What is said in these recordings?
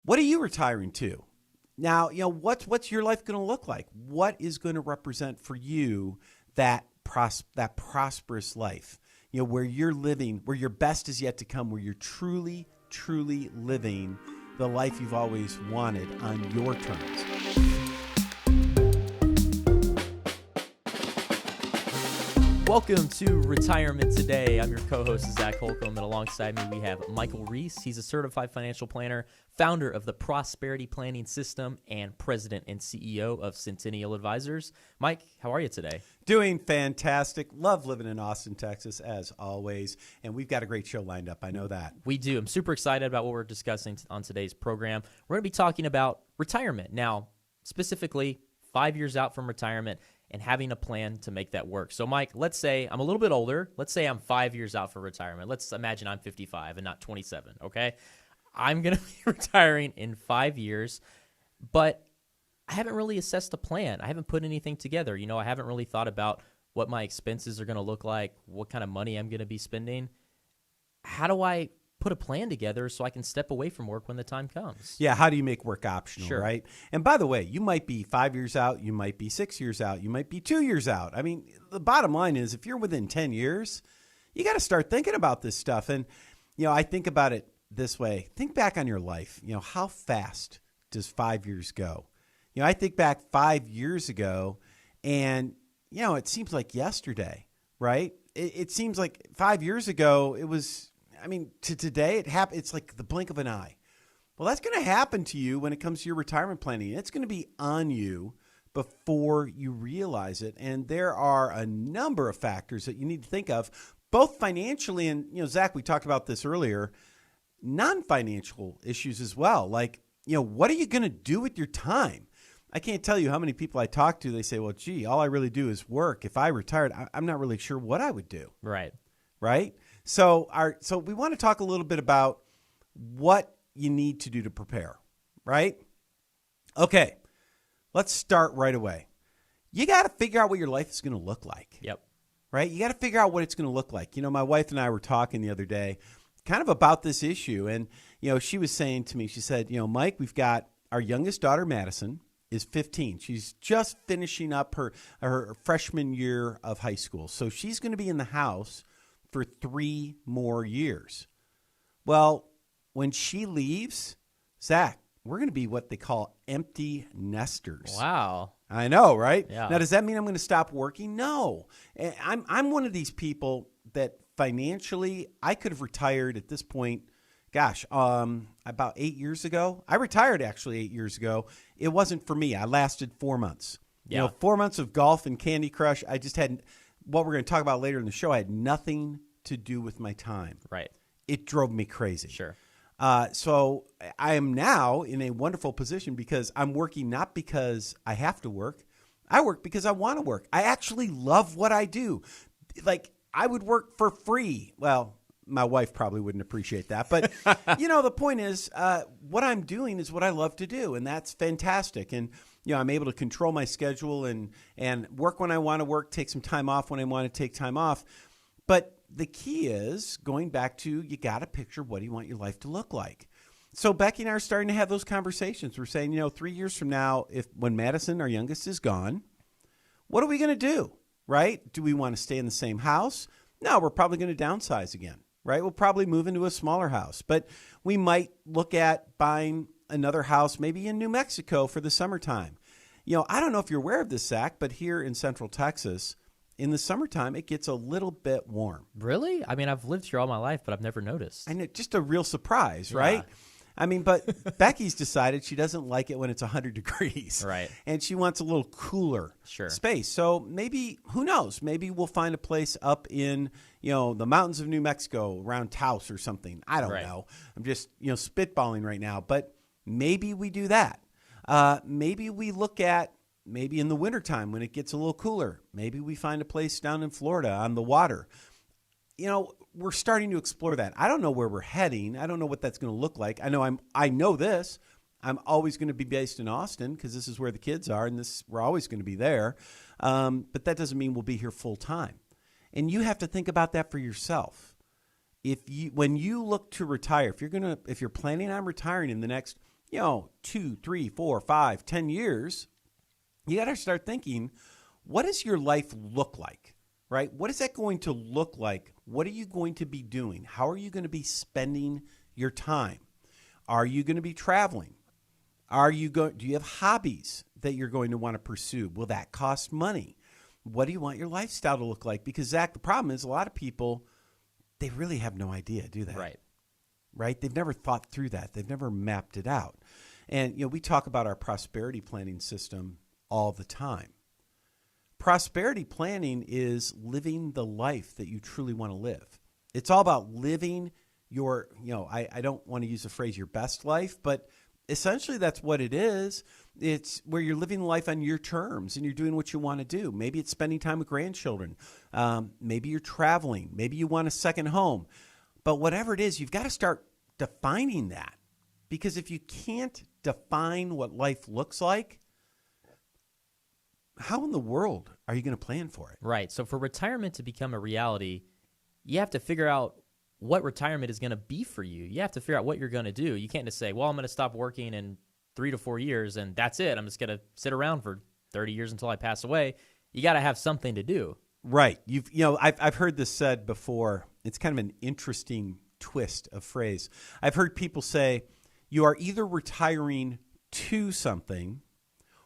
What are you retiring to? Now, what's your life going to look like? What is going to represent for you that prosperous life? Where you're living, where your best is yet to come, where you're truly, truly living the life you've always wanted on your terms. Welcome to Retirement Today. I'm your co-host, Zach Holcomb, and alongside me we have Michael Reese. He's a certified financial planner, founder of the Prosperity Planning System, and president and CEO of Centennial Advisors. Mike, how are you today? Doing fantastic. Love living in Austin, Texas, as always. And we've got a great show lined up. I know that. We do. I'm super excited about what we're discussing on today's program. We're going to be talking about retirement. Now, specifically, 5 years out from retirement and having a plan to make that work. So, Mike, let's say I'm a little bit older. Let's say I'm 5 years out for retirement. Let's imagine I'm 55 and not 27, okay? I'm going to be retiring in 5 years, but I haven't really assessed a plan. I haven't put anything together. I haven't really thought about what my expenses are going to look like, what kind of money I'm going to be spending. How do I put a plan together so I can step away from work when the time comes? Yeah, how do you make work optional, Sure. right? And by the way, you might be 5 years out, you might be 6 years out, you might be 2 years out. I mean, the bottom line is if you're within 10 years, you got to start thinking about this stuff. And, I think about it this way. Think back on your life. How fast does 5 years go? I think back 5 years ago and, it seems like yesterday, right? It seems like 5 years ago, it was, to today, it's like the blink of an eye. Well, that's going to happen to you when it comes to your retirement planning. It's going to be on you before you realize it. And there are a number of factors that you need to think of, both financially and, Zach, we talked about this earlier, non-financial issues as well. Like, what are you going to do with your time? I can't tell you how many people I talk to, they say, well, gee, all I really do is work. If I retired, I'm not really sure what I would do. Right. Right? So we want to talk a little bit about what you need to do to prepare, right? Okay, let's start right away. You got to figure out what your life is going to look like. Yep. Right? You got to figure out what it's going to look like. My wife and I were talking the other day kind of about this issue. And, she was saying to me, she said, Mike, we've got our youngest daughter, Madison, is 15. She's just finishing up her freshman year of high school. So she's going to be in the house for 3 more years. Well, when she leaves, Zach, we're going to be what they call empty nesters. Wow. I know, right? Yeah. Now, does that mean I'm going to stop working? No. I'm one of these people that financially, I could have retired at this point, about 8 years ago. I retired actually 8 years ago. It wasn't for me. I lasted 4 months. Yeah. 4 months of golf and Candy Crush. I just had what we're going to talk about later in the show. I had nothing to do with my time. Right. It drove me crazy. Sure. So I am now in a wonderful position because I'm working not because I have to work. I work because I want to work. I actually love what I do. Like, I would work for free. Well, my wife probably wouldn't appreciate that. But, the point is, what I'm doing is what I love to do, and that's fantastic. And, I'm able to control my schedule and work when I want to work, take some time off when I want to take time off. But the key is going back to you got to picture what do you want your life to look like. So Becky and I are starting to have those conversations. We're saying, 3 years from now, when Madison, our youngest, is gone, what are we going to do, right? Do we want to stay in the same house? No, we're probably going to downsize again, right? We'll probably move into a smaller house, but we might look at buying another house maybe in New Mexico for the summertime. I don't know if you're aware of this, Zach, but here in Central Texas, in the summertime, it gets a little bit warm. Really? I've lived here all my life, but I've never noticed. I know, just a real surprise, right? Yeah. But Becky's decided she doesn't like it when it's 100 degrees. Right. And she wants a little cooler space. So maybe, who knows, maybe we'll find a place up in, the mountains of New Mexico around Taos or something. I don't know. I'm just, spitballing right now. But maybe we do that. Maybe we look at maybe in the wintertime when it gets a little cooler, maybe we find a place down in Florida on the water. We're starting to explore that. I don't know where we're heading. I don't know what that's going to look like. I know this. I'm always going to be based in Austin because this is where the kids are, and we're always going to be there. But that doesn't mean we'll be here full time. And you have to think about that for yourself. When you look to retire, if you're planning on retiring in the next 2, 3, 4, 5, 10 years, you got to start thinking, what does your life look like, right? What is that going to look like? What are you going to be doing? How are you going to be spending your time? Are you going to be traveling? Do you have hobbies that you're going to want to pursue? Will that cost money? What do you want your lifestyle to look like? Because, Zach, the problem is a lot of people, they really have no idea, do they? Right? They've never thought through that. They've never mapped it out. And, we talk about our prosperity planning system all the time. Prosperity planning is living the life that you truly want to live. It's all about living your, I don't want to use the phrase your best life, but essentially that's what it is. It's where you're living life on your terms and you're doing what you want to do. Maybe it's spending time with grandchildren. Maybe you're traveling. Maybe you want a second home. But whatever it is, you've got to start defining that. Because if you can't define what life looks like, how in the world are you going to plan for it? Right. So for retirement to become a reality, you have to figure out what retirement is going to be for you. You have to figure out what you're going to do. You can't just say, well, I'm going to stop working in 3 to 4 years and that's it. I'm just going to sit around for 30 years until I pass away. You got to have something to do. Right. I've heard this said before. It's kind of an interesting twist of phrase. I've heard people say you are either retiring to something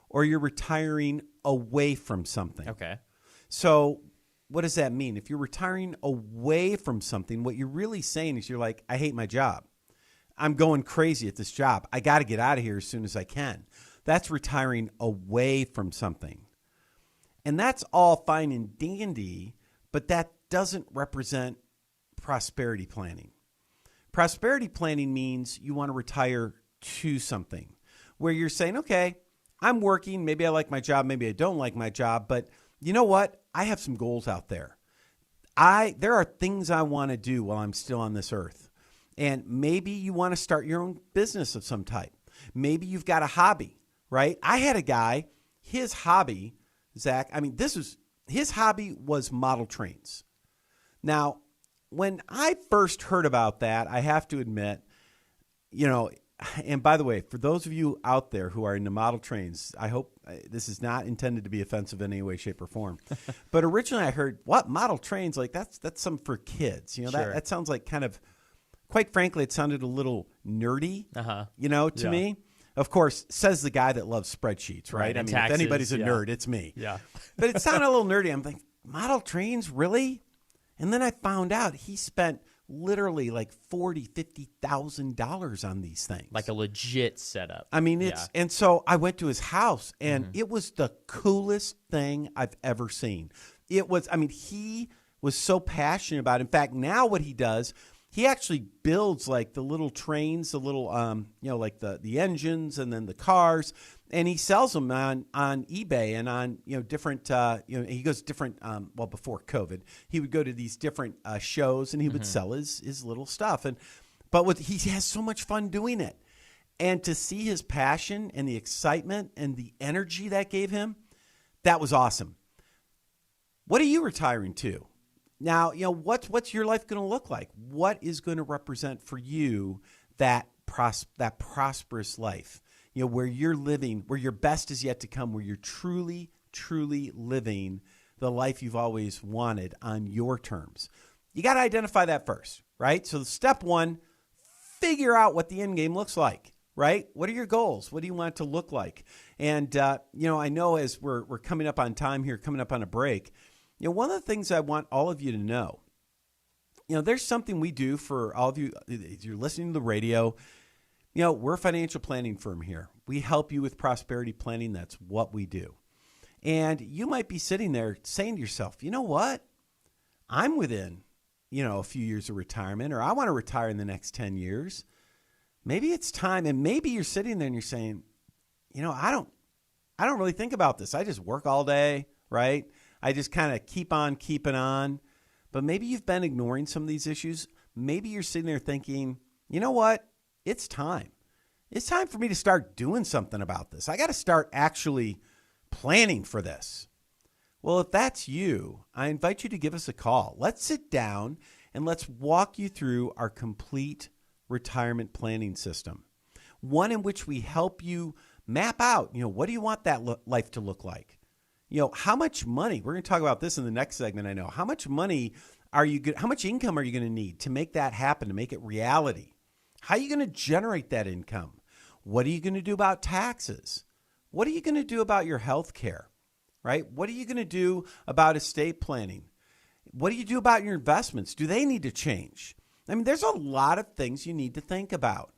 or you're retiring away from something. Okay. So what does that mean? If you're retiring away from something, what you're really saying is you're like, I hate my job. I'm going crazy at this job. I got to get out of here as soon as I can. That's retiring away from something. And that's all fine and dandy, but that doesn't represent prosperity planning. Prosperity planning means you want to retire to something where you're saying, okay, I'm working. Maybe I like my job. Maybe I don't like my job. But you know what? I have some goals out there. There are things I want to do while I'm still on this earth. And maybe you want to start your own business of some type. Maybe you've got a hobby, right? I had a guy, his hobby, Zach, his hobby was model trains. Now, when I first heard about that, I have to admit, and by the way, for those of you out there who are into model trains, I hope this is not intended to be offensive in any way, shape, or form. But originally I heard, what, model trains? Like that's something for kids. Sure. That sounds like kind of, quite frankly, it sounded a little nerdy, to me. Of course, says the guy that loves spreadsheets, right? And if taxes, anybody's a nerd, it's me. Yeah. But it sounded a little nerdy. I'm like, model trains, really? And then I found out he spent literally like $40,000, $50,000 on these things. Like a legit setup. And so I went to his house and it was the coolest thing I've ever seen. It was, he was so passionate about it. In fact, now what he does, he actually builds like the little trains, the little, like the engines and then the cars, and he sells them on eBay and on, different, he goes different, before COVID, he would go to these different shows and he would sell his little stuff. But he has so much fun doing it. And to see his passion and the excitement and the energy that gave him, that was awesome. What are you retiring to? Now, what's your life going to look like? What is going to represent for you that prosperous life? Where you're living, where your best is yet to come, where you're truly, truly living the life you've always wanted on your terms. You got to identify that first, right? So step one, figure out what the end game looks like, right? What are your goals? What do you want it to look like? And, I know as we're coming up on time here, coming up on a break, one of the things I want all of you to know, there's something we do for all of you. You're listening to the radio. We're a financial planning firm here. We help you with prosperity planning. That's what we do. And you might be sitting there saying to yourself, you know what? I'm within, a few years of retirement, or I want to retire in the next 10 years. Maybe it's time. And maybe you're sitting there and you're saying, I don't really think about this. I just work all day, right? I just kind of keep on keeping on. But maybe you've been ignoring some of these issues. Maybe you're sitting there thinking, you know what? It's time. It's time for me to start doing something about this. I got to start actually planning for this. Well, if that's you, I invite you to give us a call. Let's sit down and let's walk you through our complete retirement planning system. one in which we help you map out, what do you want that life to look like? How much money, we're going to talk about this in the next segment, I know. How much money how much income are you going to need to make that happen, to make it reality? How are you going to generate that income? What are you going to do about taxes? What are you going to do about your health care, right? What are you going to do about estate planning? What do you do about your investments? Do they need to change? I mean, there's a lot of things you need to think about.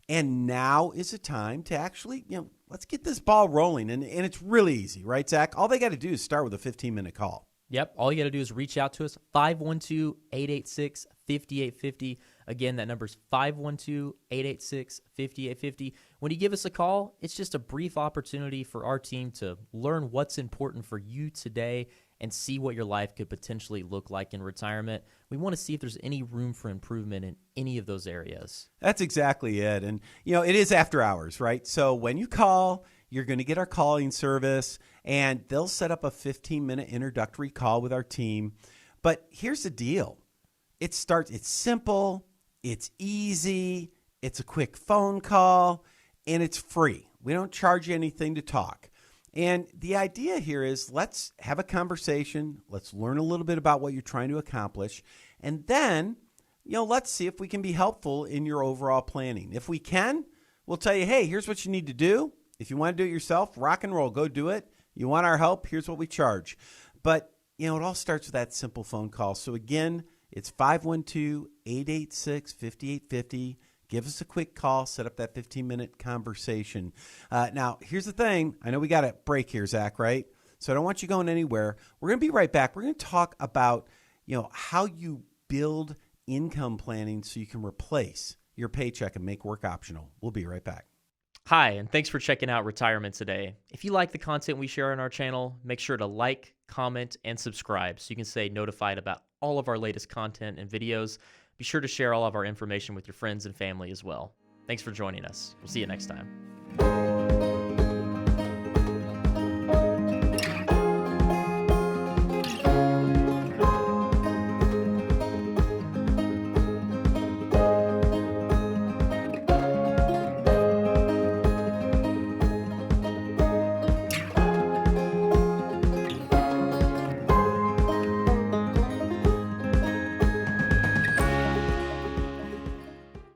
And now is the time to actually, let's get this ball rolling. And it's really easy, right, Zach? All they got to do is start with a 15-minute call. Yep. All you got to do is reach out to us, 512-886-5850. Again, that number is 512-886-5850. When you give us a call, it's just a brief opportunity for our team to learn what's important for you today and see what your life could potentially look like in retirement. We want to see if there's any room for improvement in any of those areas. That's exactly it. And, it is after hours, right? So when you call, you're going to get our calling service, and they'll set up a 15-minute introductory call with our team. But here's the deal. It's simple, it's easy, it's a quick phone call, and it's free. We don't charge you anything to talk. And the idea here is let's have a conversation. Let's learn a little bit about what you're trying to accomplish. And then, let's see if we can be helpful in your overall planning. If we can, we'll tell you, hey, here's what you need to do. If you want to do it yourself, rock and roll, go do it. You want our help, here's what we charge. But, it all starts with that simple phone call. So again, it's 512-886-5850. Give us a quick call, set up that 15-minute conversation. Now, here's the thing. I know we got a break here, Zach, right? So I don't want you going anywhere. We're going to be right back. We're going to talk about, how you build income planning so you can replace your paycheck and make work optional. We'll be right back. Hi, and thanks for checking out Retirement Today. If you like the content we share on our channel, make sure to like, comment, and subscribe so you can stay notified about all of our latest content and videos. Be sure to share all of our information with your friends and family as well. Thanks for joining us. We'll see you next time.